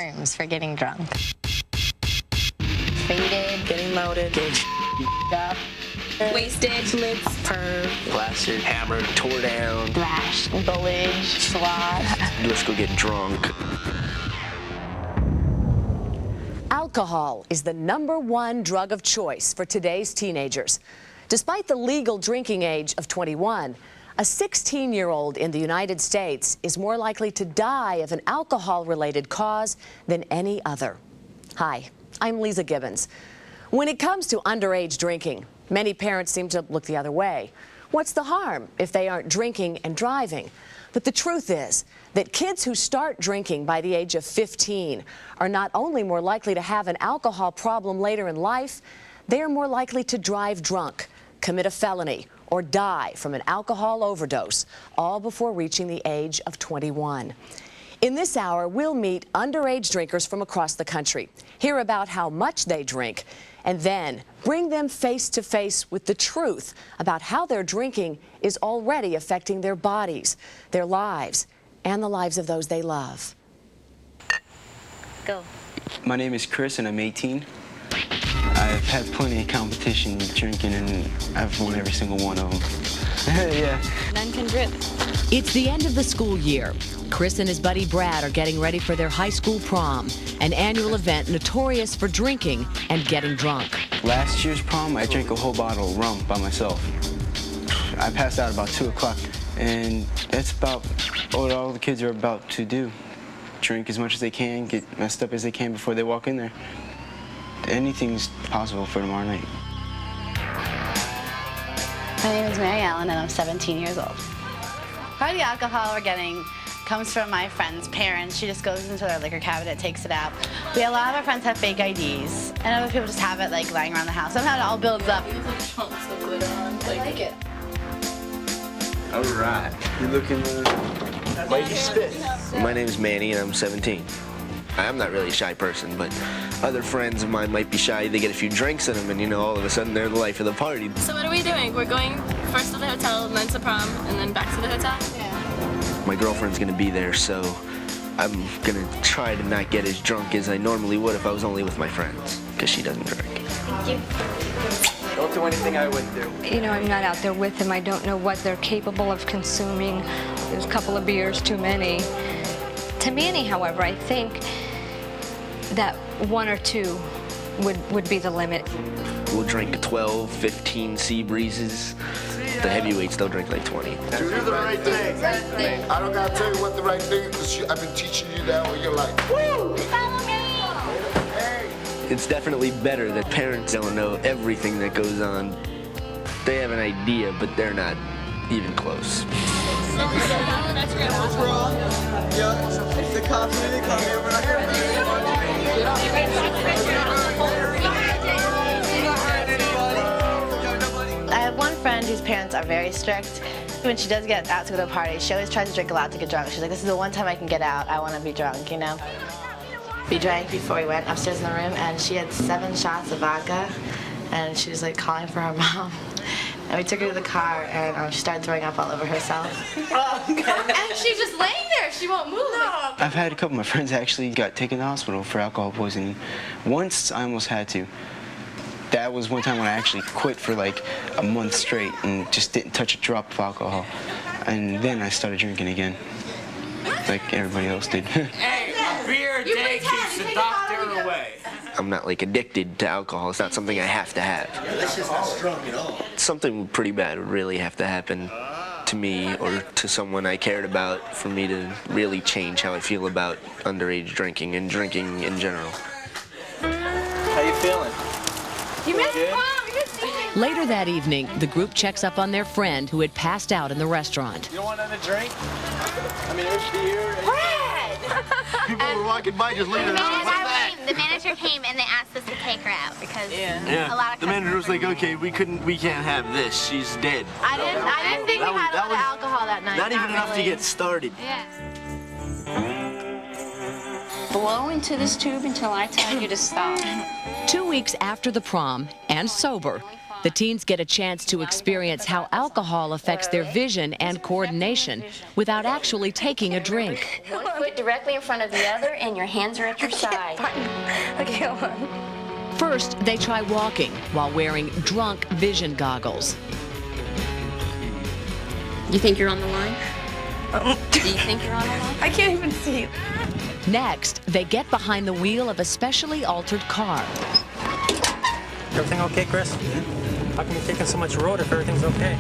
terms for getting drunk. Faded, getting loaded, getting up, wasted, lips, perv, plastered, hammered, tore down, thrashed, bullied, sloshed. Let's go get drunk. Alcohol is the #1 drug of choice for today's teenagers. Despite the legal drinking age of 21, a 16-year-old in the United States is more likely to die of an alcohol-related cause than any other. Hi, I'm Lisa Gibbons. When it comes to underage drinking, many parents seem to look the other way. What's the harm if they aren't drinking and driving? But the truth is that kids who start drinking by the age of 15 are not only more likely to have an alcohol problem later in life, they are more likely to drive drunk, commit a felony, or die from an alcohol overdose, all before reaching the age of 21. In this hour, we'll meet underage drinkers from across the country, hear about how much they drink, and then bring them face to face with the truth about how their drinking is already affecting their bodies, their lives, and the lives of those they love. Go. My name is Chris and I'm 18. I've had plenty of competition with drinking and I've won every single one of them. Yeah. None can drip. It's the end of the school year. Chris and his buddy Brad are getting ready for their high school prom, an annual event notorious for drinking and getting drunk. Last year's prom, I drank a whole bottle of rum by myself. I passed out about 2 o'clock, and that's about what all the kids are about to do. Drink as much as they can, get messed up as they can before they walk in there. Anything's possible for tomorrow night. My name is Mary Ellen, and I'm 17 years old. Part of the alcohol we're getting comes from my friend's parents. She just goes into their liquor cabinet, takes it out. A lot of our friends have fake IDs, and other people just have it like lying around the house. Somehow it all builds up. It like chunks of glitter on. I like it. All right. You're looking Mighty spit. My name's Manny and I'm 17. I'm not really a shy person, but other friends of mine might be shy. They get a few drinks in them and, you know, all of a sudden they're the life of the party. So what are we doing? We're going first to the hotel, then to prom, and then back to the hotel? Yeah. My girlfriend's gonna be there, so I'm gonna try to not get as drunk as I normally would if I was only with my friends, because she doesn't drink. Thank you. Don't do anything I wouldn't do. You know, I'm not out there with them. I don't know what they're capable of consuming. There's a couple of beers too many. To Manny, however, I think that 1 or 2 would be the limit. We'll drink 12, 15 sea breezes. The heavyweights, they'll drink like 20. Do the right thing. I don't gotta tell you what the right thing is because I've been teaching you that all your life. Woo! Follow me! Hey! It's definitely better that parents don't know everything that goes on. They have an idea, but they're not even close. What's wrong? Yeah, the cops didn't come here, but I I have one friend whose parents are very strict. When she does get out to go to a party, she always tries to drink a lot to get drunk. She's like, this is the one time I can get out. I want to be drunk, you know? We drank before we went upstairs in the room, and she had 7 shots of vodka, and she was like calling for her mom. And we took her to the car, and she started throwing up all over herself. And she's just laying there. She won't move. No. I've had a couple of my friends actually got taken to the hospital for alcohol poisoning. Once I almost had to. That was one time when I actually quit for like a month straight and just didn't touch a drop of alcohol. And then I started drinking again, like everybody else did. Hey, a beer a day keeps the doctor away. I'm not like addicted to alcohol. It's not something I have to have. That's just not strong at all. Something pretty bad would really have to happen to me or to someone I cared about for me to really change how I feel about underage drinking and drinking in general. How you feeling? You missed prom. You missed it. Later that evening, the group checks up on their friend who had passed out in the restaurant. You don't want another drink? I mean, there's beer. People were walking by just leaving it out. The manager came and they asked us to take her out because a lot of The manager was like, okay, we can't have this. She's dead. I didn't think we had a lot of alcohol that night. Not even enough to really. get started. Yeah. blow into this tube until I tell you to stop. 2 weeks after the prom, and sober, The teens get a chance to experience how alcohol affects their vision and coordination without actually taking a drink. One foot directly in front of the other, and your hands are at your side. Okay, hold on. First, they try walking while wearing drunk vision goggles. You think you're on the line? Do you think you're on the line? I can't even see. Next, they get behind the wheel of a specially altered car. Everything okay, Chris? How come you're taking so much road if everything's okay?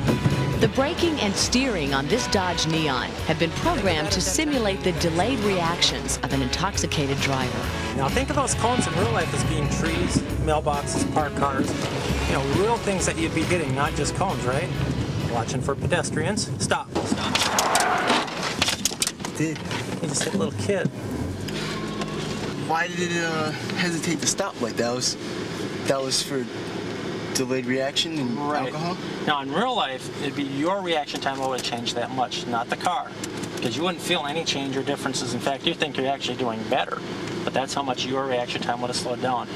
The braking and steering on this Dodge Neon have been programmed to simulate the delayed reactions of an intoxicated driver. Now think of those cones in real life as being trees, mailboxes, parked cars. You know, real things that you'd be hitting, not just cones, right? Watching for pedestrians. Stop. Did. You just hit a little kid. Why did it hesitate to stop like that? That was for delayed reaction and alcohol? Now, in real life, it'd be your reaction time that would change that much, not the car. Because you wouldn't feel any change or differences. In fact, you think you're actually doing better. But that's how much your reaction time would have slowed down.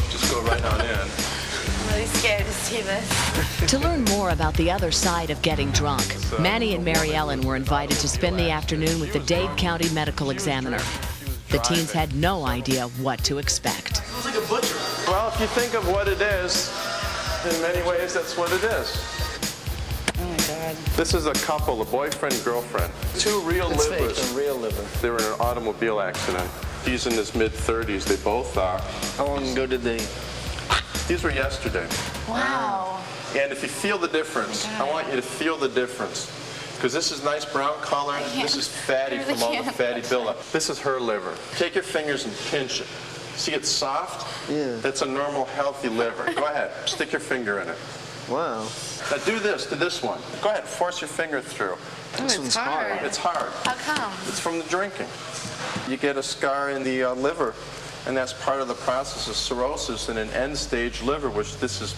Just go right on in. I'm really scared to see this. To learn more about the other side of getting drunk, Manny and Mary Ellen were invited to spend the afternoon with the Dade County medical examiner. The teens had no idea what to expect. Well, if you think of what it is, in many ways, that's what it is. Oh my God. This is a couple, a boyfriend, girlfriend. Two real livers. A real liver. They were in an automobile accident. He's in his mid-30s. They both are. How long ago did they? These were yesterday. Wow. And if you feel the difference, I want you to feel the difference. Because this is nice brown color. This is fatty from all the fatty buildup. This is her liver. Take your fingers and pinch it. See it's soft? Yeah. That's a normal, healthy liver. Go ahead. Stick your finger in it. Wow. Now do this to this one. Go ahead. Force your finger through. This one's hard. It's hard. How come? It's from the drinking. You get a scar in the liver. And that's part of the process of cirrhosis in an end-stage liver, which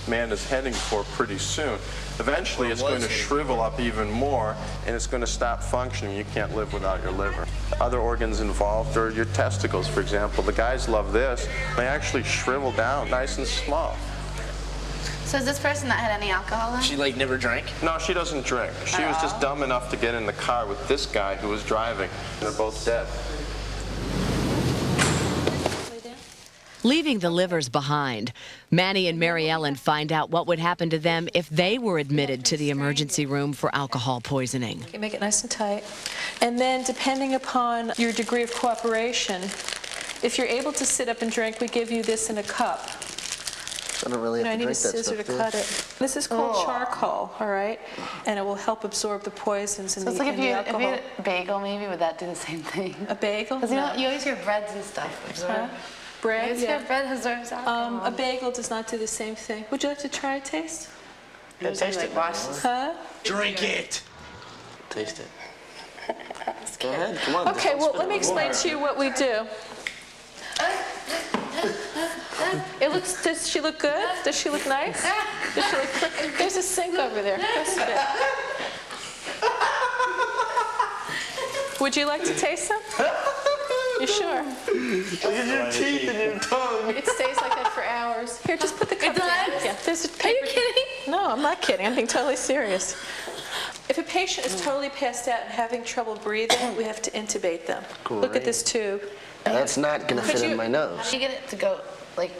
man is heading for pretty soon. Eventually, it's going to shrivel up even more, and it's going to stop functioning. You can't live without your liver. Other organs involved are your testicles, for example. The guys love this. They actually shrivel down nice and small. So is this person that had any alcohol in? She never drank? No, she doesn't drink. She was just dumb enough to get in the car with this guy who was driving. They're both dead. Leaving the livers behind, Manny and Mary Ellen find out what would happen to them if they were admitted to the emergency room for alcohol poisoning. You make it nice and tight. And then depending upon your degree of cooperation, if you're able to sit up and drink, we give you this in a cup. I don't really have I to need a drink that scissor stuff, to cut it. This is called charcoal, all right? And it will help absorb the poisons in So it's like if you alcohol. had a bagel, maybe, would that do the same thing? A bagel? Because you always hear breads and stuff. Bread, yeah. Bread absorbs alcohol. A bagel does not do the same thing. Would you like to try a taste? Yeah, taste it. Huh? Drink it. Taste it. Go ahead, come on. Okay, well, let me explain to you what we do. Does she look good? Does she look nice? Does she look pretty? There's a sink over there. Go spit. Would you like to taste some? You sure? Look at your teeth and your tongue. It stays like that for hours. Here, just put the cup down. Yeah, there's a paper. Are you kidding? No, I'm not kidding. I'm being totally serious. If a patient is totally passed out and having trouble breathing, we have to intubate them. Great. Look at this tube. That's not going to fit in my How nose. do you get it to go,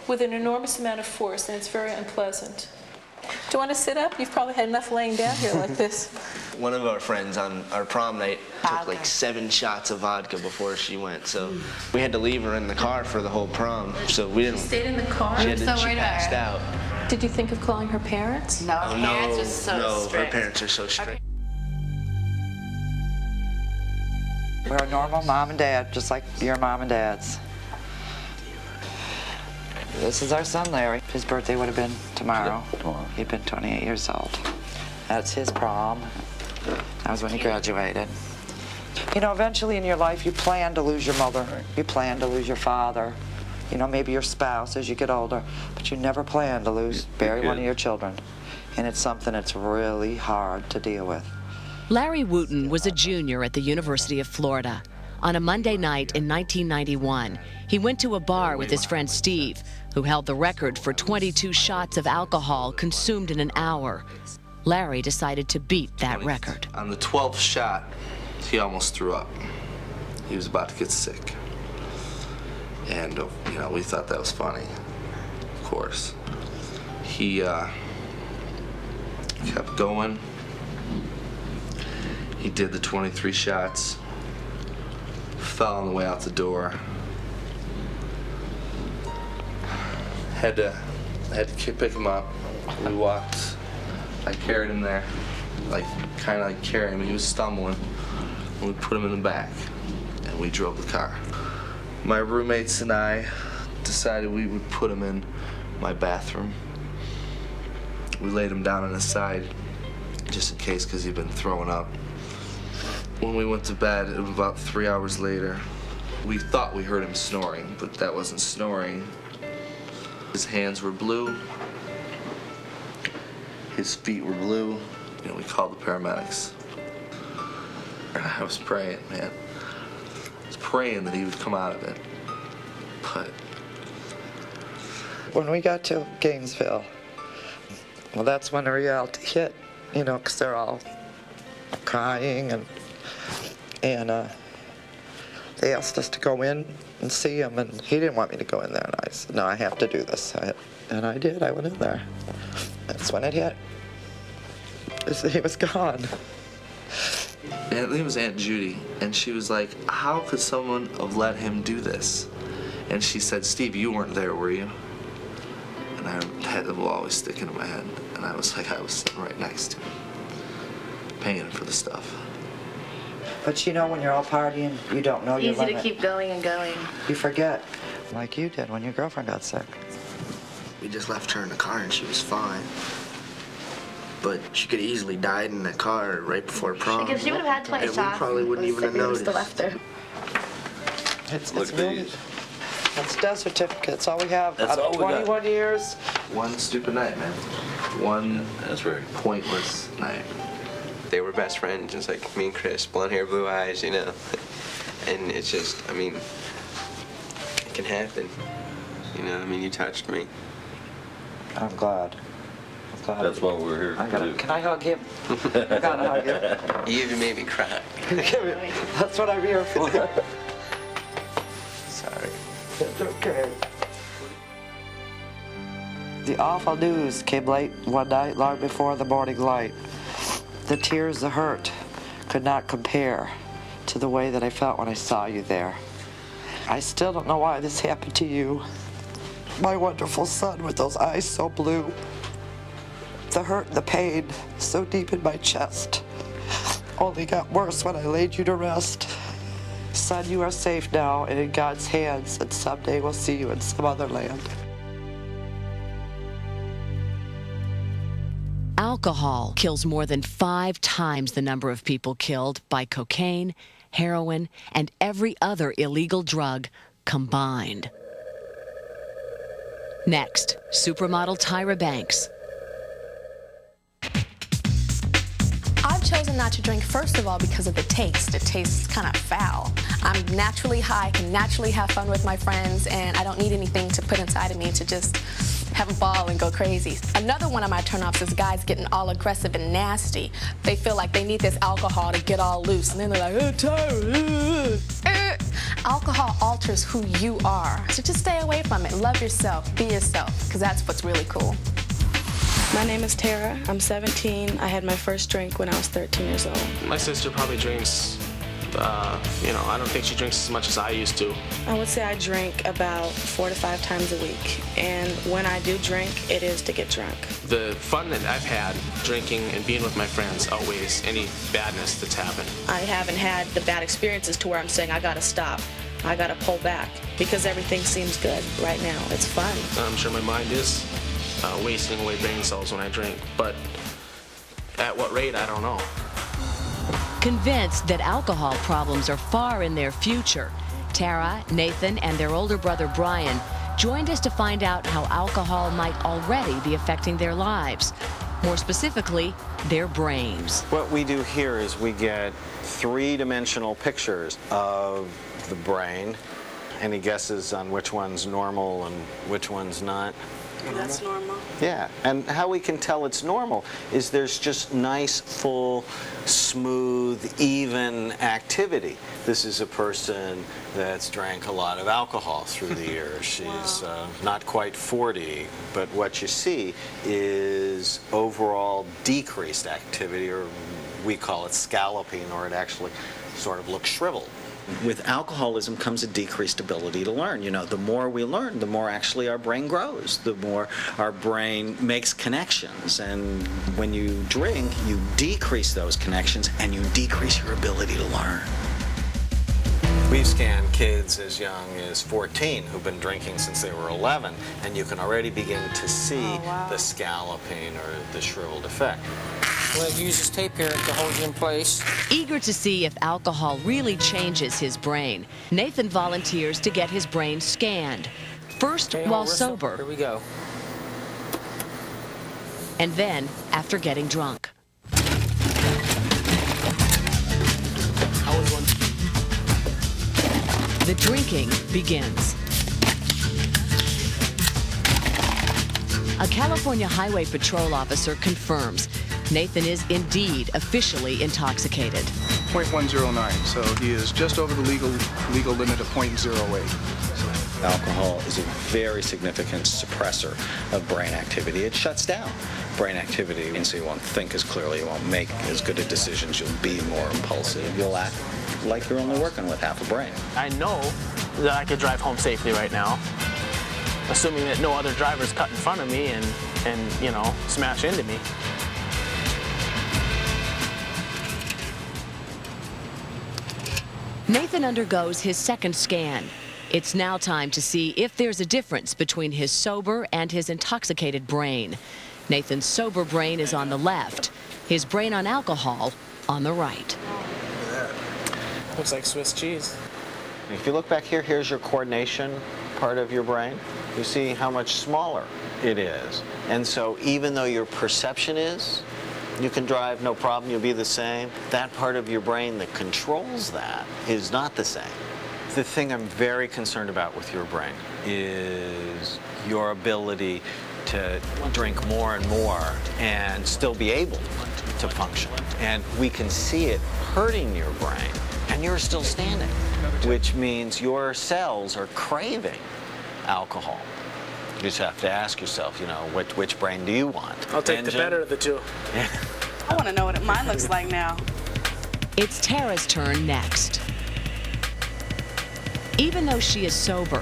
With an enormous amount of force, and it's very unpleasant. Do you want to sit up? You've probably had enough laying down here like this. One of our friends on our prom night took 7 shots of vodka before she went, so we had to leave her in the car for the whole prom. So we didn't. She stayed in the car? She passed out. Did you think of calling her parents? No, parents are so strict. Her parents are so strict. We're a normal mom and dad, just like your mom and dad's. This is our son, Larry. His birthday would have been tomorrow. He'd been 28 years old. That's his prom. That was when he graduated. You know, eventually in your life, you plan to lose your mother. You plan to lose your father. You know, maybe your spouse as you get older. But you never plan to bury one of your children. And it's something that's really hard to deal with. Larry Wooten was a junior at the University of Florida. On a Monday night in 1991, he went to a bar with his friend Steve, who held the record for 22 shots of alcohol consumed in an hour. Larry decided to beat that record. On the 12th shot, he almost threw up. He was about to get sick. And, you know, we thought that was funny, of course. He kept going. He did the 23 shots, fell on the way out the door. Had to pick him up. We walked. I carried him there, kind of like carry him. He was stumbling. And we put him in the back, and we drove the car. My roommates and I decided we would put him in my bathroom. We laid him down on his side, just in case, because he'd been throwing up. When we went to bed, it was about 3 hours later. We thought we heard him snoring, but that wasn't snoring. His hands were blue. His feet were blue. You know, we called the paramedics. And I was praying, man. I was praying that he would come out of it. But when we got to Gainesville, well, that's when the reality hit, you know, because they're all crying, and they asked us to go in and see him, and he didn't want me to go in there, and I said, no, I have to do this. And I did. I went in there. That's when it hit. He was gone. And it was Aunt Judy, and she was like, how could someone have let him do this? And she said, Steve, you weren't there, were you? And that will always stick into my head. And I was like, I was sitting right next to him, paying for the stuff. But you know, when you're all partying, you don't know your limit. Easy to keep going and going. You forget, like you did when your girlfriend got sick. We just left her in the car and she was fine. But she could have easily died in the car right before prom. Because she would have had 20 shots. And we probably wouldn't even have noticed. Still left her. It's really, that's death certificate. That's all we have. That's out of all we got. 21 years. One stupid night, man. One pointless night. They were best friends, just like me and Chris, blonde hair, blue eyes, you know. And it's just, I mean, it can happen. You know, I mean, you touched me. I'm glad. That's what we're here to do. Can I hug him? I gotta hug him. You even made me cry. That's what I'm here for. Sorry. It's okay. The awful news came late one night, long before the morning light. The tears, the hurt, could not compare to the way that I felt when I saw you there. I still don't know why this happened to you. My wonderful son with those eyes so blue. The hurt and the pain so deep in my chest only got worse when I laid you to rest. Son, you are safe now and in God's hands, and someday we'll see you in some other land. Alcohol kills more than 5 times the number of people killed by cocaine, heroin, and every other illegal drug combined. Next, supermodel Tyra Banks. I've chosen not to drink, first of all, because of the taste. It tastes kind of foul. I'm naturally high, can naturally have fun with my friends, and I don't need anything to put inside of me to just have a ball and go crazy. Another one of my turnoffs is guys getting all aggressive and nasty. They feel like they need this alcohol to get all loose, and then they're like, Tyra. Alcohol alters who you are, so just stay away from it. Love yourself, be yourself, because that's what's really cool. My name is Tara. I'm 17. I had my first drink when I was 13 years old. My sister probably drinks, I don't think she drinks as much as I used to. I would say I drink about 4 to 5 times a week. And when I do drink, it is to get drunk. The fun that I've had drinking and being with my friends outweighs any badness that's happened. I haven't had the bad experiences to where I'm saying I gotta stop. I gotta pull back because everything seems good right now. It's fun. I'm sure my mind is wasting away brain cells when I drink, but at what rate, I don't know. Convinced that alcohol problems are far in their future, Tara, Nathan, and their older brother Brian joined us to find out how alcohol might already be affecting their lives. More specifically, their brains. What we do here is we get three-dimensional pictures of the brain. Any guesses on which one's normal and which one's not? That's normal. Yeah, and how we can tell it's normal is there's just nice, full, smooth, even activity. This is a person that's drank a lot of alcohol through the years. She's not quite 40, but what you see is overall decreased activity, or we call it scalloping, or it actually sort of looks shriveled. With alcoholism comes a decreased ability to learn. You know, the more we learn, the more actually our brain grows, the more our brain makes connections. And when you drink, you decrease those connections and you decrease your ability to learn. We've scanned kids as young as 14 who've been drinking since they were 11, and you can already begin to see the scalloping or the shriveled effect. We'll use this tape here to hold you in place. Eager to see if alcohol really changes his brain, Nathan volunteers to get his brain scanned. First while sober. Here we go. And then after getting drunk. The drinking begins. A California Highway Patrol officer confirms Nathan is indeed officially intoxicated. 0.109, so he is just over the legal limit of 0.08. Alcohol is a very significant suppressor of brain activity. It shuts down brain activity, and so you won't think as clearly, you won't make as good of decisions, you'll be more impulsive, you'll act like you're only working with half a brain. I know that I could drive home safely right now, assuming that no other drivers cut in front of me and you know, smash into me. Nathan undergoes his second scan. It's now time to see if there's a difference between his sober and his intoxicated brain. Nathan's sober brain is on the left, his brain on alcohol on the right. Looks like Swiss cheese. If you look back here, here's your coordination part of your brain. You see how much smaller it is. And so even though your perception is, you can drive, no problem, you'll be the same, that part of your brain that controls that is not the same. The thing I'm very concerned about with your brain is your ability to drink more and more and still be able to function. And we can see it hurting your brain, and you're still standing, which means your cells are craving alcohol. You just have to ask yourself, you know, which brain do you want? I'll take the better of the two. I want to know what mine looks like now. It's Tara's turn next. Even though she is sober,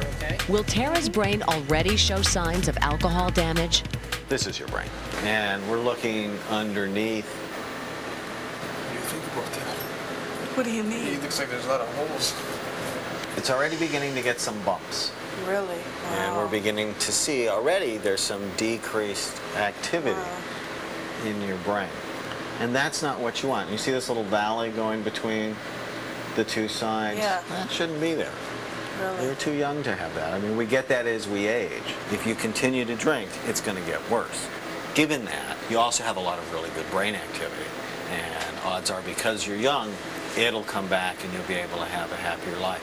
will Tara's brain already show signs of alcohol damage? This is your brain, and we're looking underneath. What do you think about that? What do you mean? It looks like there's a lot of holes. It's already beginning to get some bumps. Really? Wow. And we're beginning to see already there's some decreased activity in your brain. And that's not what you want. You see this little valley going between the two sides? Yeah. That shouldn't be there. Really? You're too young to have that. I mean, we get that as we age. If you continue to drink, it's going to get worse. Given that, you also have a lot of really good brain activity. And odds are, because you're young, it'll come back and you'll be able to have a happier life.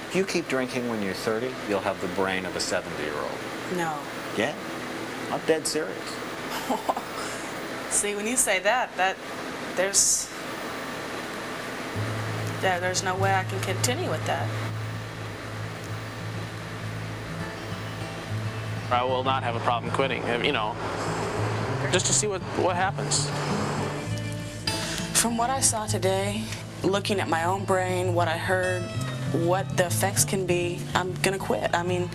If you keep drinking when you're 30, you'll have the brain of a 70-year-old. No. Yeah, I'm dead serious. See, when you say that there's no way I can continue with that. I will not have a problem quitting, you know, just to see what happens. From what I saw today, looking at my own brain, what I heard, what the effects can be, I'm gonna quit. I mean,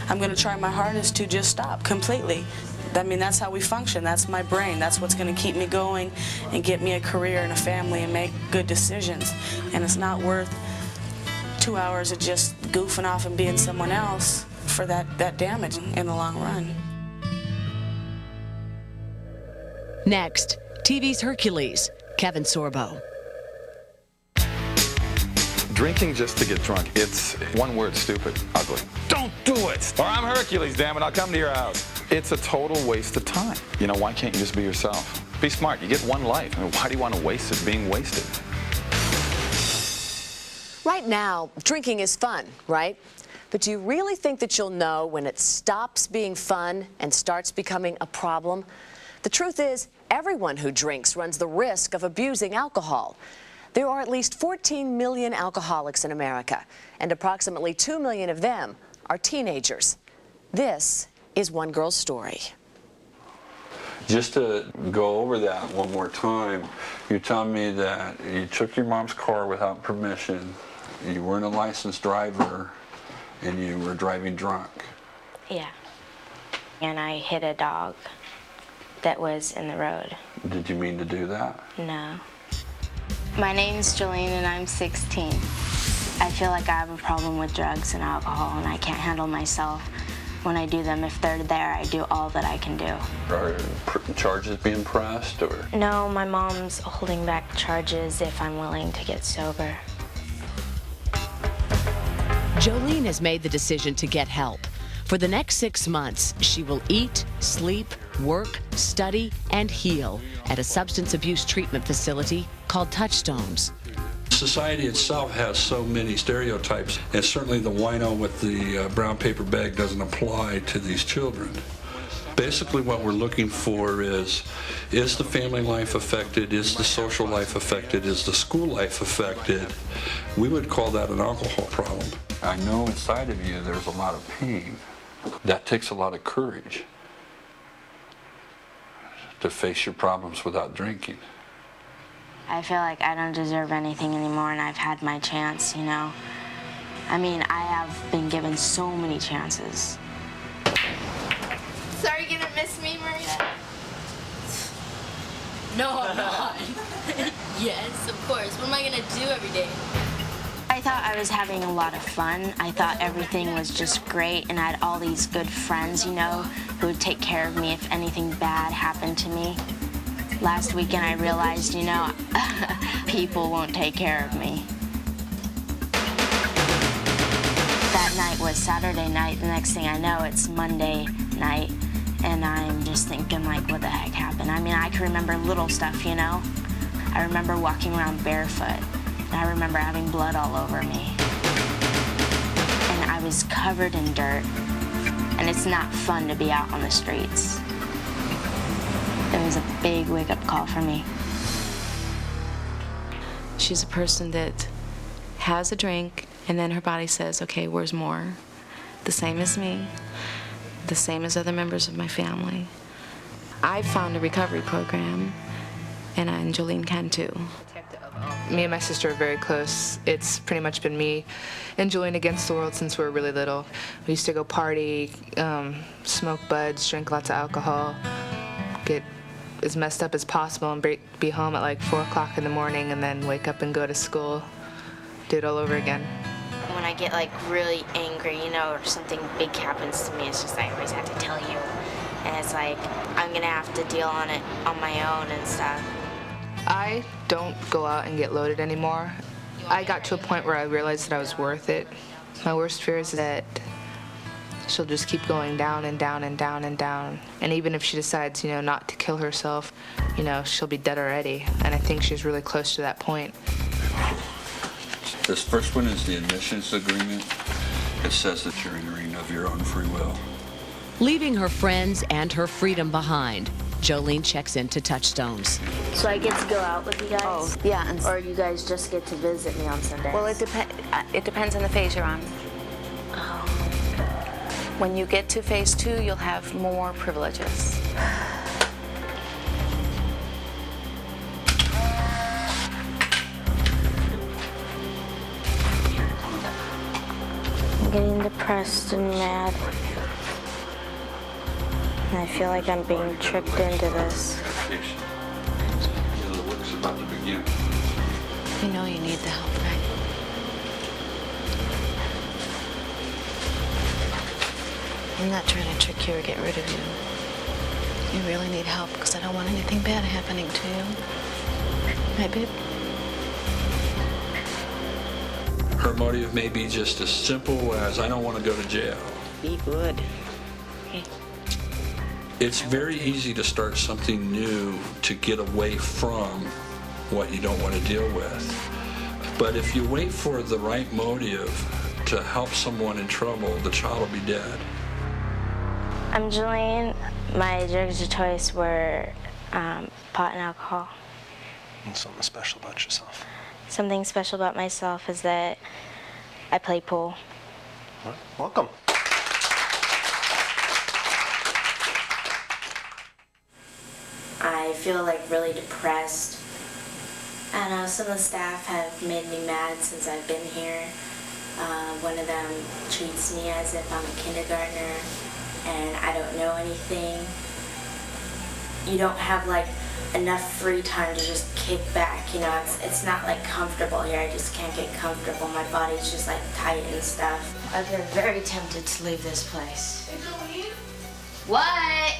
I'm gonna try my hardest to just stop completely. I mean, that's how we function. That's my brain. That's what's gonna keep me going and get me a career and a family and make good decisions. And it's not worth 2 hours of just goofing off and being someone else for that damage in the long run. Next, TV's Hercules, Kevin Sorbo. Drinking just to get drunk, it's one word, stupid, ugly. Don't do it. Or I'm Hercules, damn it, I'll come to your house. It's a total waste of time. You know, why can't you just be yourself? Be smart. You get one life. I mean, why do you want to waste it being wasted? Right now, drinking is fun, right? But do you really think that you'll know when it stops being fun and starts becoming a problem? The truth is, everyone who drinks runs the risk of abusing alcohol. There are at least 14 million alcoholics in America, and approximately 2 million of them are teenagers. This is one girl's story. Just to go over that one more time, you're telling me that you took your mom's car without permission, you weren't a licensed driver, and you were driving drunk. Yeah. And I hit a dog that was in the road. Did you mean to do that? No. My name's Jolene and I'm 16. I feel like I have a problem with drugs and alcohol and I can't handle myself. When I do them, if they're there, I do all that I can do. Are charges being pressed, or? No, my mom's holding back charges if I'm willing to get sober. Jolene has made the decision to get help. For the next 6 months, she will eat, sleep, work, study, and heal at a substance abuse treatment facility called Touchstones. Society itself has so many stereotypes, and certainly the wino with the brown paper bag doesn't apply to these children. Basically what we're looking for is the family life affected? Is the social life affected? Is the school life affected? We would call that an alcohol problem. I know inside of you there's a lot of pain. That takes a lot of courage to face your problems without drinking. I feel like I don't deserve anything anymore and I've had my chance, you know. I mean, I have been given so many chances. So are you gonna miss me, Maria? No, I'm not. Yes, of course. What am I gonna do every day? I thought I was having a lot of fun. I thought everything was just great and I had all these good friends, you know, who would take care of me if anything bad happened to me. Last weekend I realized, you know, people won't take care of me. That night was Saturday night. The next thing I know, it's Monday night. And I'm just thinking, like, what the heck happened? I mean, I can remember little stuff, you know? I remember walking around barefoot. And I remember having blood all over me. And I was covered in dirt. And it's not fun to be out on the streets. It was a big wake-up call for me. She's a person that has a drink, and then her body says, okay, where's more? The same as me, the same as other members of my family. I found a recovery program, and Jolene can too. Me and my sister are very close. It's pretty much been me and Jolene against the world since we were really little. We used to go party, smoke buds, drink lots of alcohol, get as messed up as possible and be home at like 4 o'clock in the morning and then wake up and go to school, do it all over again. When I get like really angry, you know, or something big happens to me, it's just I always have to tell you. And it's like, I'm gonna have to deal on it on my own and stuff. I don't go out and get loaded anymore. I got to a point where I realized that I was worth it. My worst fear is that she'll just keep going down and down and down and down. And even if she decides, you know, not to kill herself, you know, she'll be dead already. And I think she's really close to that point. This first one is the admissions agreement. It says that you're entering of your own free will. Leaving her friends and her freedom behind, Jolene checks into Touchstones. So I get to go out with you guys? Oh, yeah. And or you guys just get to visit me on Sundays? Well, it depends on the phase you're on. Oh. When you get to phase 2, you'll have more privileges. I'm getting depressed and mad. And I feel like I'm being tricked into this. The work's about to begin. You know you need the help, right? I'm not trying to trick you or get rid of you. You really need help because I don't want anything bad happening to you. Right, babe? Her motive may be just as simple as, I don't want to go to jail. Be good. Okay. It's very easy to start something new to get away from what you don't want to deal with. But if you wait for the right motive to help someone in trouble, the child will be dead. I'm Jolene. My drugs of choice were pot and alcohol. And something special about yourself? Something special about myself is that I play pool. All right. Welcome. I feel like really depressed. I don't know, some of the staff have made me mad since I've been here. One of them treats me as if I'm a kindergartner and I don't know anything. You don't have like enough free time to just kick back, you know, it's not like comfortable here. I just can't get comfortable. My body's just like tight and stuff. I've been very tempted to leave this place. What?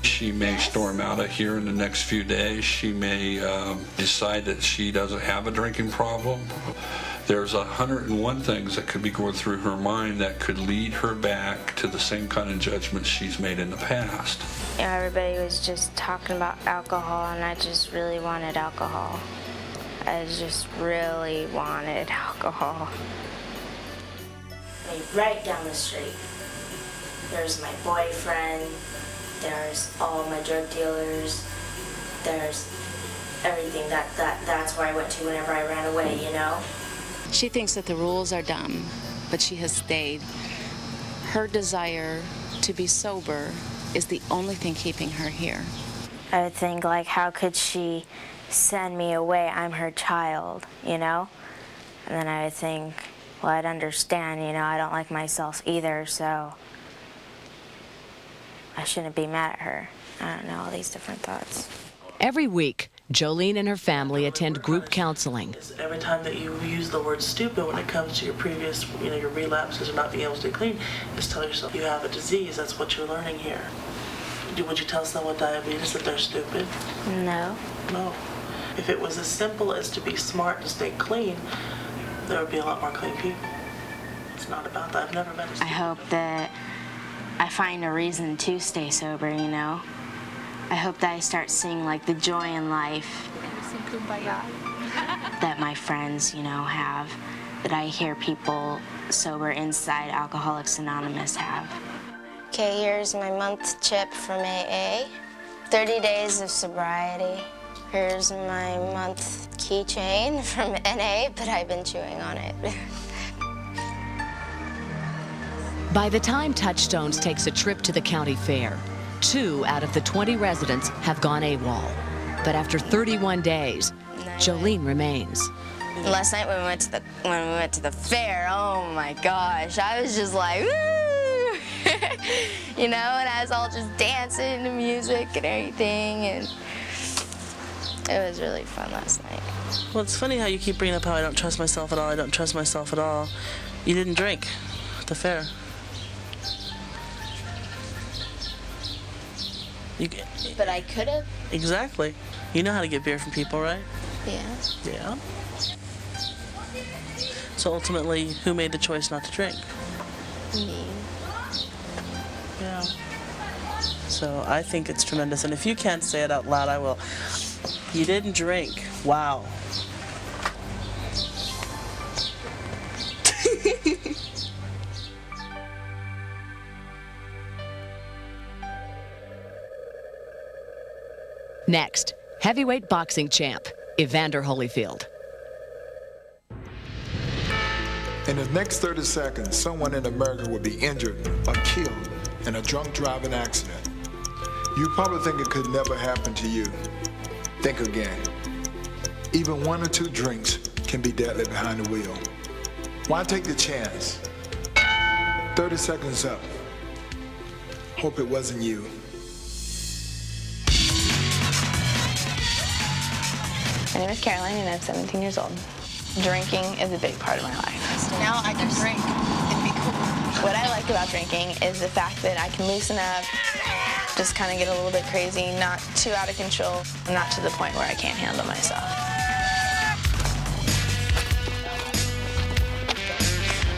She may storm out of here in the next few days. She may decide that she doesn't have a drinking problem. There's 101 things that could be going through her mind that could lead her back to the same kind of judgments she's made in the past. You know, everybody was just talking about alcohol, and I just really wanted alcohol. I just really wanted alcohol. I mean, right down the street, there's my boyfriend, there's all my drug dealers, there's everything. That's where I went to whenever I ran away, you know? She thinks that the rules are dumb, but she has stayed. Her desire to be sober is the only thing keeping her here. I would think, like, how could she send me away? I'm her child, you know? And then I would think, well, I'd understand, you know, I don't like myself either, so I shouldn't be mad at her. I don't know, all these different thoughts. Every week, Jolene and her family attend group counseling. Every time that you use the word stupid when it comes to your previous, you know, your relapses or not being able to stay clean, just tell yourself you have a disease. That's what you're learning here. Would you tell someone with diabetes that they're stupid? No. No. If it was as simple as to be smart and stay clean, there would be a lot more clean people. It's not about that. I've never met a stupid. I hope that I find a reason to stay sober, you know? I hope that I start seeing, like, the joy in life that my friends, you know, have, that I hear people sober inside Alcoholics Anonymous have. Okay, here's my month chip from AA. 30 days of sobriety. Here's my month keychain from NA, but I've been chewing on it. By the time Touchstones takes a trip to the county fair, 2 out of the 20 residents have gone AWOL. But after 31 days, Jolene remains. Last night when we went to the fair, oh my gosh, I was just like, woo! You know, and I was all just dancing to music and everything, and it was really fun last night. Well, it's funny how you keep bringing up how I don't trust myself at all. I don't trust myself at all. You didn't drink at the fair. But I could have. Exactly. You know how to get beer from people, right? Yeah. Yeah. So ultimately, who made the choice not to drink? Me. Yeah. So I think it's tremendous, and if you can't say it out loud, I will. You didn't drink. Wow. Next, heavyweight boxing champ, Evander Holyfield. In the next 30 seconds, someone in America will be injured or killed in a drunk driving accident. You probably think it could never happen to you. Think again. Even 1 or 2 drinks can be deadly behind the wheel. Why take the chance? 30 seconds up. Hope it wasn't you. My name is Caroline, and I'm 17 years old. Drinking is a big part of my life. Now I can drink and be cool. What I like about drinking is the fact that I can loosen up, just kind of get a little bit crazy, not too out of control, not to the point where I can't handle myself.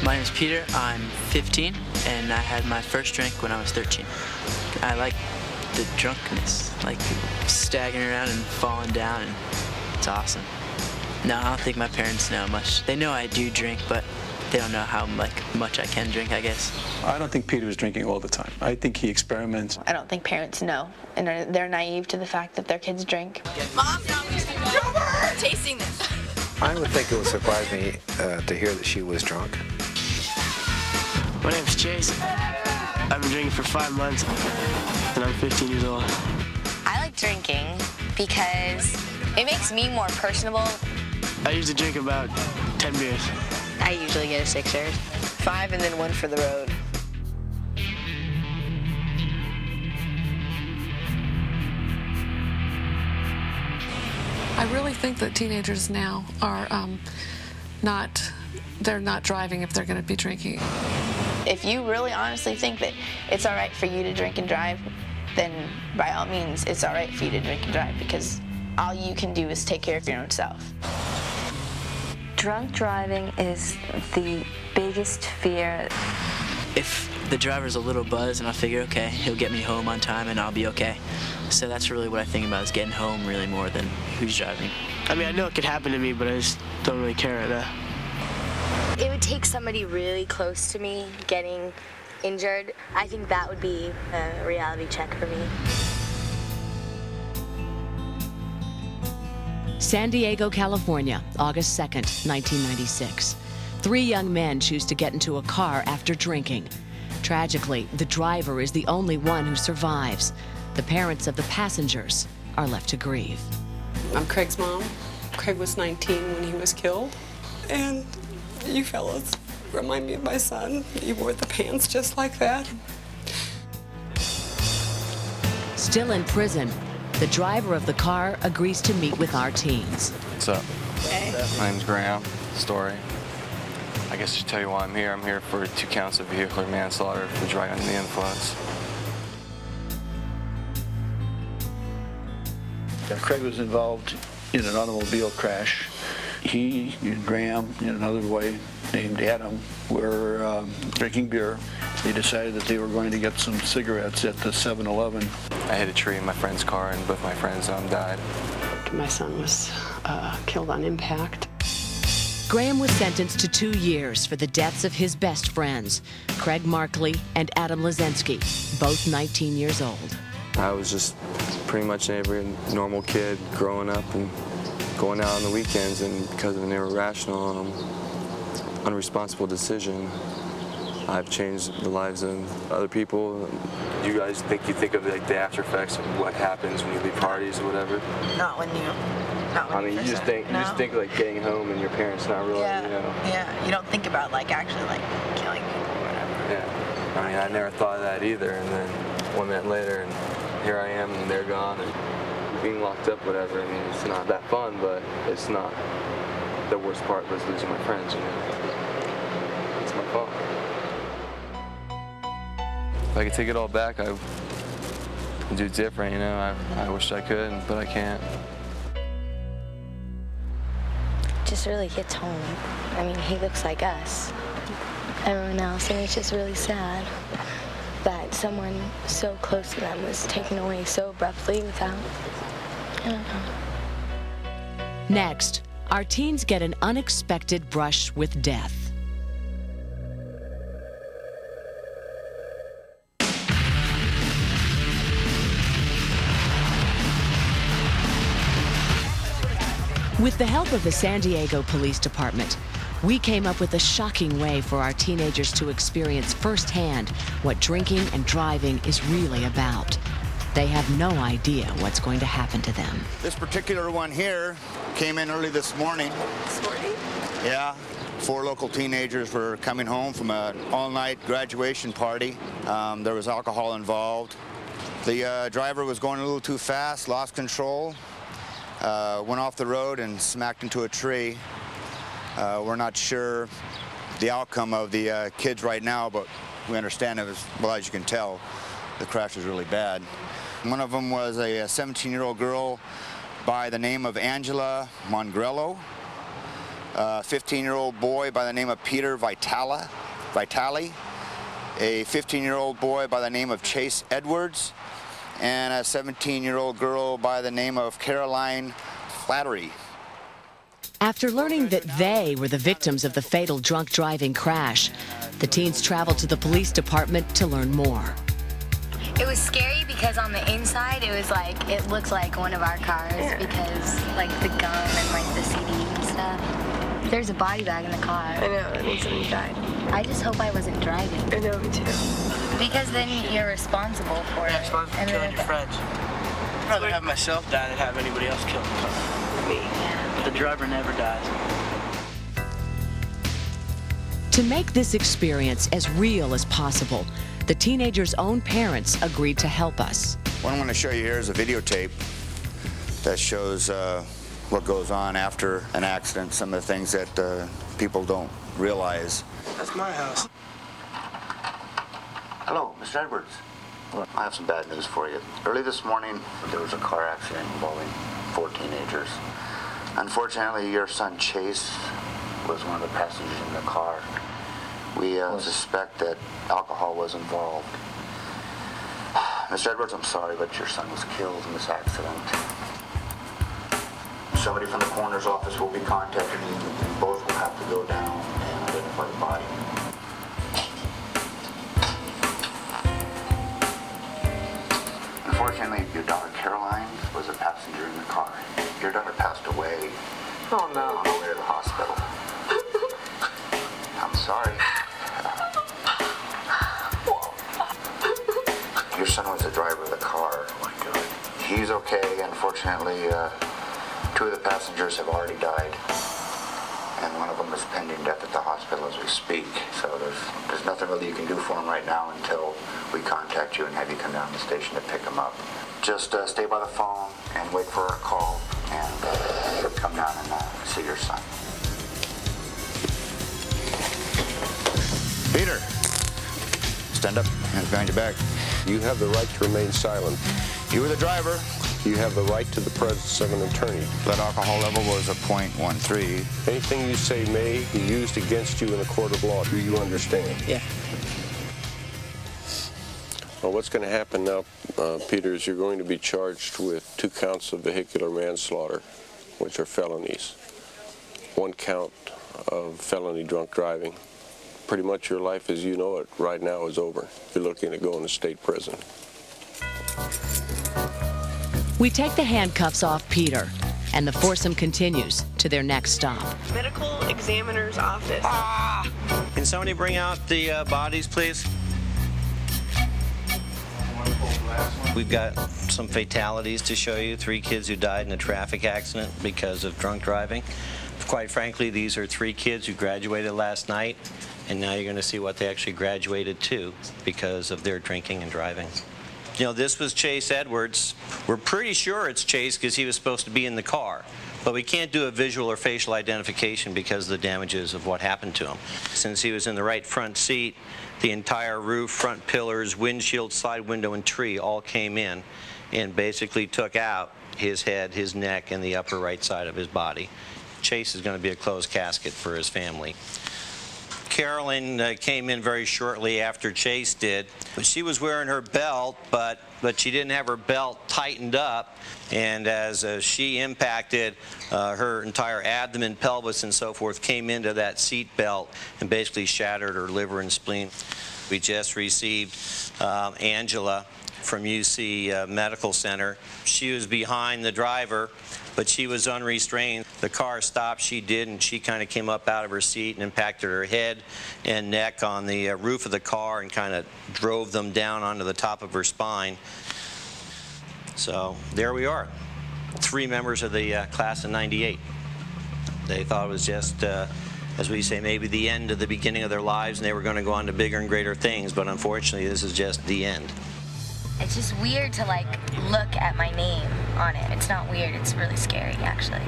My name is Peter. I'm 15, and I had my first drink when I was 13. I like the drunkenness, like staggering around and falling down, and it's awesome. No, I don't think my parents know much. They know I do drink, but they don't know how much I can drink, I guess. I don't think Peter is drinking all the time. I think he experiments. I don't think parents know, and they're naive to the fact that their kids drink. Mom, we're tasting this. I would think it would surprise me to hear that she was drunk. My name's Chase. I've been drinking for 5 months, and I'm 15 years old. I like drinking because it makes me more personable. I usually drink about 10 beers. I usually get a 6er. 5 and then 1 for the road. I really think that teenagers now are they're not driving if they're going to be drinking. If you really honestly think that it's all right for you to drink and drive, then by all means, it's all right for you to drink and drive, because all you can do is take care of your own self. Drunk driving is the biggest fear. If the driver's a little buzzed, and I figure, okay, he'll get me home on time and I'll be okay. So that's really what I think about, is getting home really more than who's driving. I mean, I know it could happen to me, but I just don't really care right now. It would take somebody really close to me getting injured. I think that would be a reality check for me. San Diego, California, August 2nd, 1996. 3 young men choose to get into a car after drinking. Tragically, the driver is the only one who survives. The parents of the passengers are left to grieve. I'm Craig's mom. Craig was 19 when he was killed. And you fellas remind me of my son. He wore the pants just like that. Still in prison, the driver of the car agrees to meet with our teens. What's up? Hey. My name's Graham. Story. I guess to tell you why I'm here. I'm here for 2 counts of vehicular manslaughter for driving under the influence. Craig was involved in an automobile crash. He and Graham, in another way, named Adam, were drinking beer. They decided that they were going to get some cigarettes at the 7-Eleven. I hit a tree in my friend's car, and both my friends died. My son was killed on impact. Graham was sentenced to 2 years for the deaths of his best friends, Craig Markley and Adam Lazensky, both 19 years old. I was just pretty much every normal kid growing up and going out on the weekends, and because of an irrational and unresponsible decision, I've changed the lives of other people. You guys think of like the after effects of what happens when you leave parties or whatever? Not when you just think like getting home and your parents not really, yeah, you know. Yeah, you don't think about actually killing people or whatever. Yeah, I mean, I never thought of that either, and then 1 minute later, and here I am, and they're gone, and being locked up, whatever. I mean, it's not that fun, but it's not. The worst part was losing my friends, you know. It's my fault. If I could take it all back, I would do it different, you know. I wish I could, but I can't. Just really hits home. I mean, he looks like us, everyone else, and it's just really sad that someone so close to them was taken away so abruptly without, I don't know. Next, our teens get an unexpected brush with death. With the help of the San Diego Police Department, we came up with a shocking way for our teenagers to experience firsthand what drinking and driving is really about. They have no idea what's going to happen to them. This particular one here came in early this morning. This morning? Yeah. 4 local teenagers were coming home from an all-night graduation party. There was alcohol involved. The driver was going a little too fast, lost control, went off the road and smacked into a tree. We're not sure the outcome of the kids right now, but we understand it was, well, as you can tell, the crash was really bad. One of them was a 17-year-old girl by the name of Angela Mongrello. a 15-year-old boy by the name of Peter Vitale, a 15-year-old boy by the name of Chase Edwards, and a 17-year-old girl by the name of Caroline Flattery. After learning that they were the victims of the fatal drunk driving crash, the teens traveled to the police department to learn more. It was scary because on the inside it looked like one of our cars because like the gum and like the CD and stuff. There's a body bag in the car. I know, that means somebody died. I just hope I wasn't driving. I know, me too. Because then you're responsible for it. Yeah, responsible for killing your friends. I'd rather have myself die than have anybody else kill the car. Me. Yeah. The driver never dies. To make this experience as real as possible, the teenagers' own parents agreed to help us. What I'm going to show you here is a videotape that shows what goes on after an accident, some of the things that people don't realize. That's my house. Hello, Mr. Edwards. Well, I have some bad news for you. Early this morning, there was a car accident involving 4 teenagers. Unfortunately, your son Chase was one of the passengers in the car. We suspect that alcohol was involved. Mr. Edwards, I'm sorry, but your son was killed in this accident. Somebody from the coroner's office will be contacting you, and both will have to go down and identify the body. Unfortunately, your daughter Caroline was a passenger in the car. Your daughter passed away. Oh no. On the way to the hospital. I'm sorry. Your son was the driver of the car. Oh my God. He's okay. Unfortunately, 2 of the passengers have already died, and one of them is pending death at the hospital as we speak. So there's nothing really you can do for him right now until we contact you and have you come down to the station to pick him up. Just stay by the phone and wait for our call, and come down and see your son. Peter, stand up, hands behind your back. You have the right to remain silent. You were the driver. You have the right to the presence of an attorney. Blood alcohol level was a .13. Anything you say may be used against you in a court of law. Do you understand? Yeah. Well, what's going to happen now, Peter, is you're going to be charged with 2 counts of vehicular manslaughter, which are felonies. 1 count of felony drunk driving. Pretty much your life as you know it right now is over. You're looking at going to state prison. We take the handcuffs off Peter, and the foursome continues to their next stop. Medical examiner's office. Can somebody bring out the bodies, please? We've got some fatalities to show you. 3 kids who died in a traffic accident because of drunk driving. Quite frankly, these are 3 kids who graduated last night, and now you're going to see what they actually graduated to because of their drinking and driving. You know, this was Chase Edwards. We're pretty sure it's Chase because he was supposed to be in the car. But we can't do a visual or facial identification because of the damages of what happened to him. Since he was in the right front seat, the entire roof, front pillars, windshield, side window, and tree all came in and basically took out his head, his neck, and the upper right side of his body. Chase is going to be a closed casket for his family. Carolyn came in very shortly after Chase did. She was wearing her belt, but she didn't have her belt tightened up, and as she impacted, her entire abdomen, pelvis, and so forth came into that seat belt and basically shattered her liver and spleen. We just received Angela from UC Medical Center. She was behind the driver, but she was unrestrained. The car stopped, she did, and she kind of came up out of her seat and impacted her head and neck on the roof of the car and kind of drove them down onto the top of her spine. So there we are, 3 members of the class of '98. They thought it was just, as we say, maybe the end of the beginning of their lives, and they were going to go on to bigger and greater things, but unfortunately this is just the end. It's just weird to like look at my name on it. It's not weird, it's really scary actually.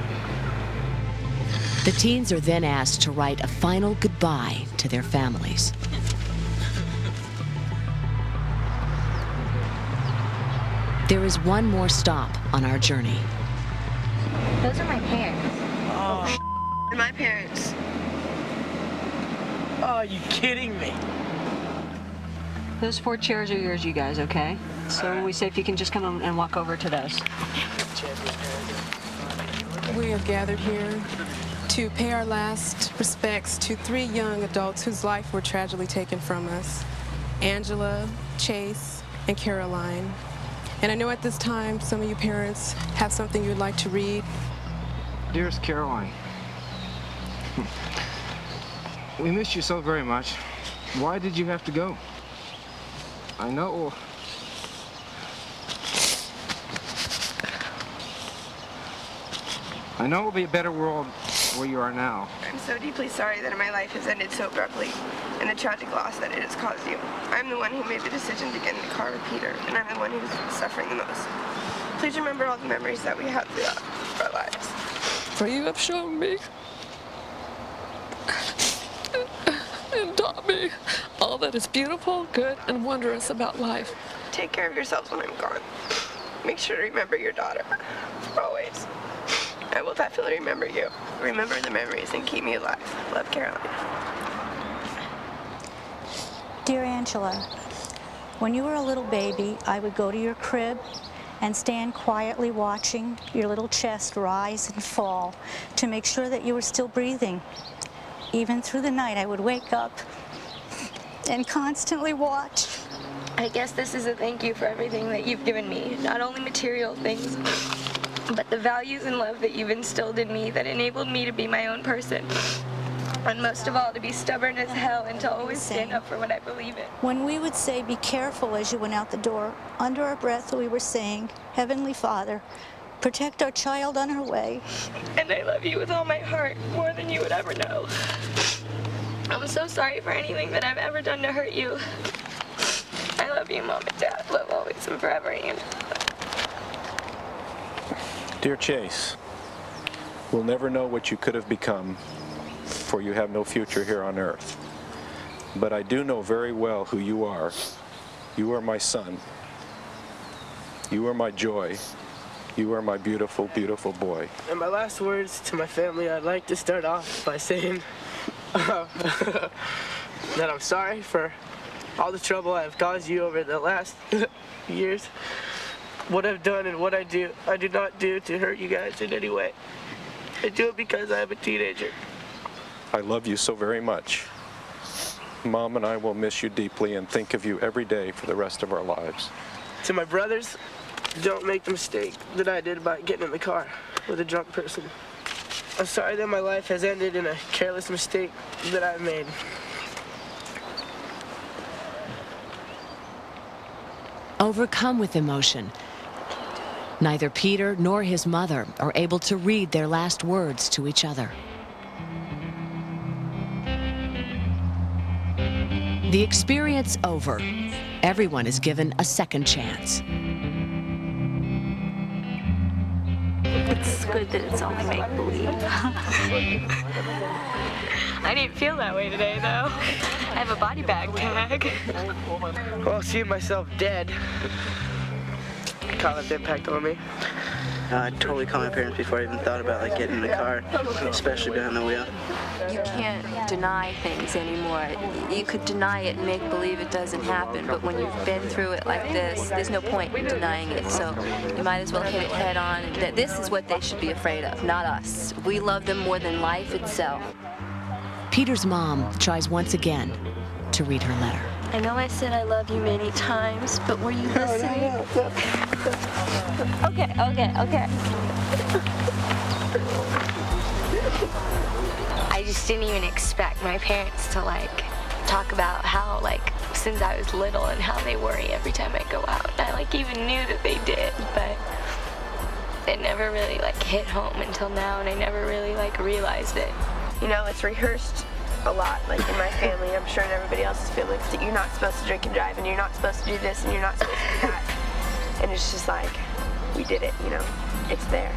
The teens are then asked to write a final goodbye to their families. There is one more stop on our journey. Those are my parents. Oh, my parents. Oh, are you kidding me? Those 4 chairs are yours, you guys, okay? So we say if you can just come and walk over to those. We are gathered here to pay our last respects to 3 young adults whose life were tragically taken from us: Angela, Chase, and Caroline. And I know at this time some of you parents have something you would like to read. Dearest Caroline, we miss you so very much. Why did you have to go? I know. I know it will be a better world where you are now. I'm so deeply sorry that my life has ended so abruptly and the tragic loss that it has caused you. I'm the one who made the decision to get in the car with Peter, and I'm the one who's suffering the most. Please remember all the memories that we had throughout our lives. For you have shown me and taught me all that is beautiful, good, and wondrous about life. Take care of yourselves when I'm gone. Make sure to remember your daughter, for always. I will definitely remember you. Remember the memories and keep me alive. Love, Caroline. Dear Angela, when you were a little baby, I would go to your crib and stand quietly watching your little chest rise and fall to make sure that you were still breathing. Even through the night, I would wake up and constantly watch. I guess this is a thank you for everything that you've given me. Not only material things, but the values and love that you've instilled in me that enabled me to be my own person. And most of all, to be stubborn as hell and to always stand up for what I believe in. When we would say, be careful as you went out the door, under our breath we were saying, Heavenly Father, protect our child on her way. And I love you with all my heart, more than you would ever know. I'm so sorry for anything that I've ever done to hurt you. I love you, Mom and Dad. Love always and forever, Ian. Dear Chase, we'll never know what you could have become, for you have no future here on earth. But I do know very well who you are. You are my son. You are my joy. You are my beautiful, beautiful boy. And my last words to my family, I'd like to start off by saying that I'm sorry for all the trouble I've caused you over the last years. What I've done and what I do not do to hurt you guys in any way. I do it because I'm a teenager. I love you so very much. Mom and I will miss you deeply and think of you every day for the rest of our lives. To my brothers, don't make the mistake that I did by getting in the car with a drunk person. I'm sorry that my life has ended in a careless mistake that I've made. Overcome with emotion, neither Peter nor his mother are able to read their last words to each other. The experience over, everyone is given a second chance. It's good that it's all make-believe. I didn't feel that way today, though. I have a body bag tag. Well, seeing myself dead caused impact on me. I totally called my parents before I even thought about getting in the car, especially behind the wheel. You can't deny things anymore. You could deny it and make believe it doesn't happen, but when you've been through it like this, there's no point in denying it. So you might as well hit it head on. That this is what they should be afraid of, not us. We love them more than life itself. Peter's mom tries once again to read her letter. I know I said I love you many times, but were you listening? Okay. I just didn't even expect my parents to talk about how since I was little and how they worry every time I go out. I even knew that they did, but it never really hit home until now, and I never really realized it. You know, it's rehearsed a lot, in my family, I'm sure in everybody else's feelings, that you're not supposed to drink and drive, and you're not supposed to do this, and you're not supposed to do that. And it's just we did it, it's there.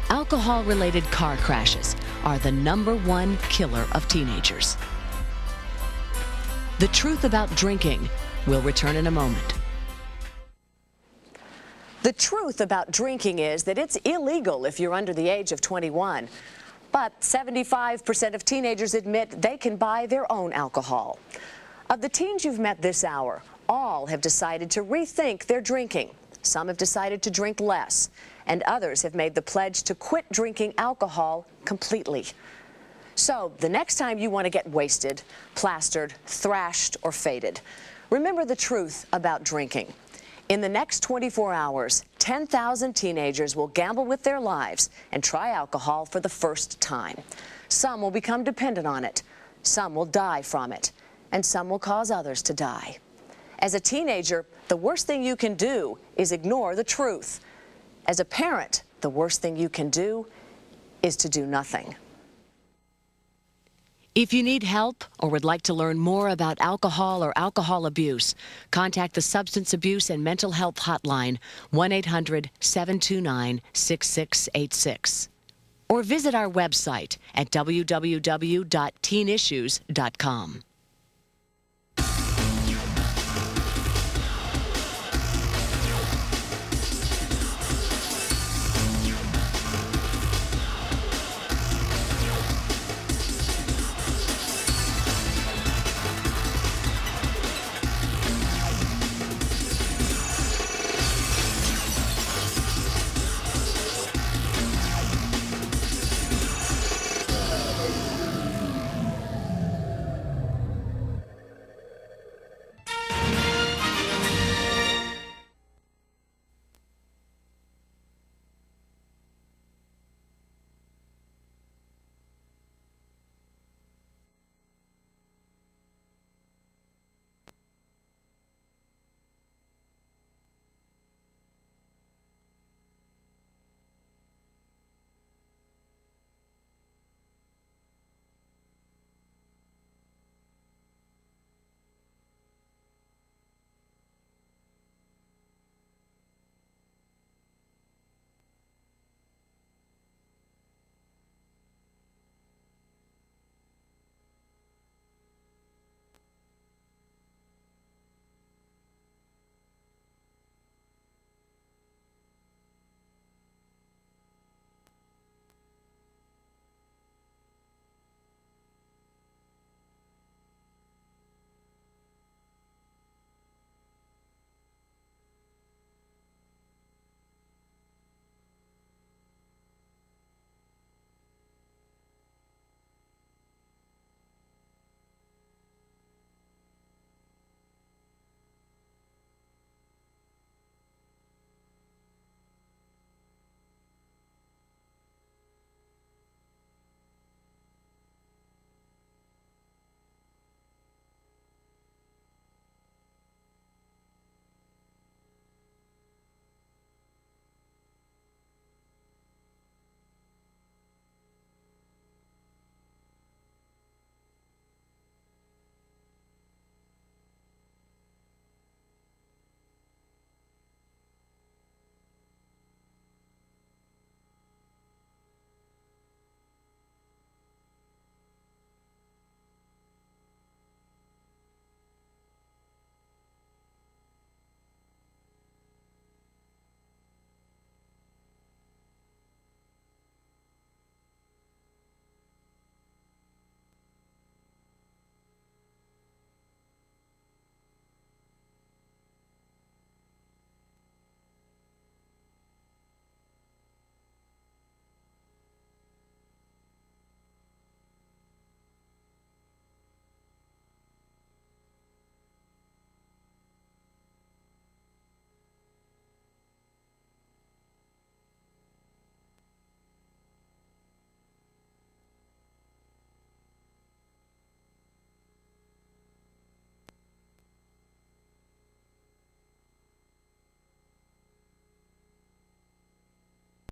Alcohol-related car crashes are the #1 killer of teenagers. The truth about drinking will return in a moment. The truth about drinking is that it's illegal if you're under the age of 21. But 75% of teenagers admit they can buy their own alcohol. Of the teens you've met this hour, all have decided to rethink their drinking. Some have decided to drink less, and others have made the pledge to quit drinking alcohol completely. So, the next time you want to get wasted, plastered, thrashed, or faded, remember the truth about drinking. In the next 24 hours, 10,000 teenagers will gamble with their lives and try alcohol for the first time. Some will become dependent on it, some will die from it, and some will cause others to die. As a teenager, the worst thing you can do is ignore the truth. As a parent, the worst thing you can do is to do nothing. If you need help or would like to learn more about alcohol or alcohol abuse, contact the Substance Abuse and Mental Health Hotline, 1-800-729-6686. Or visit our website at www.teenissues.com.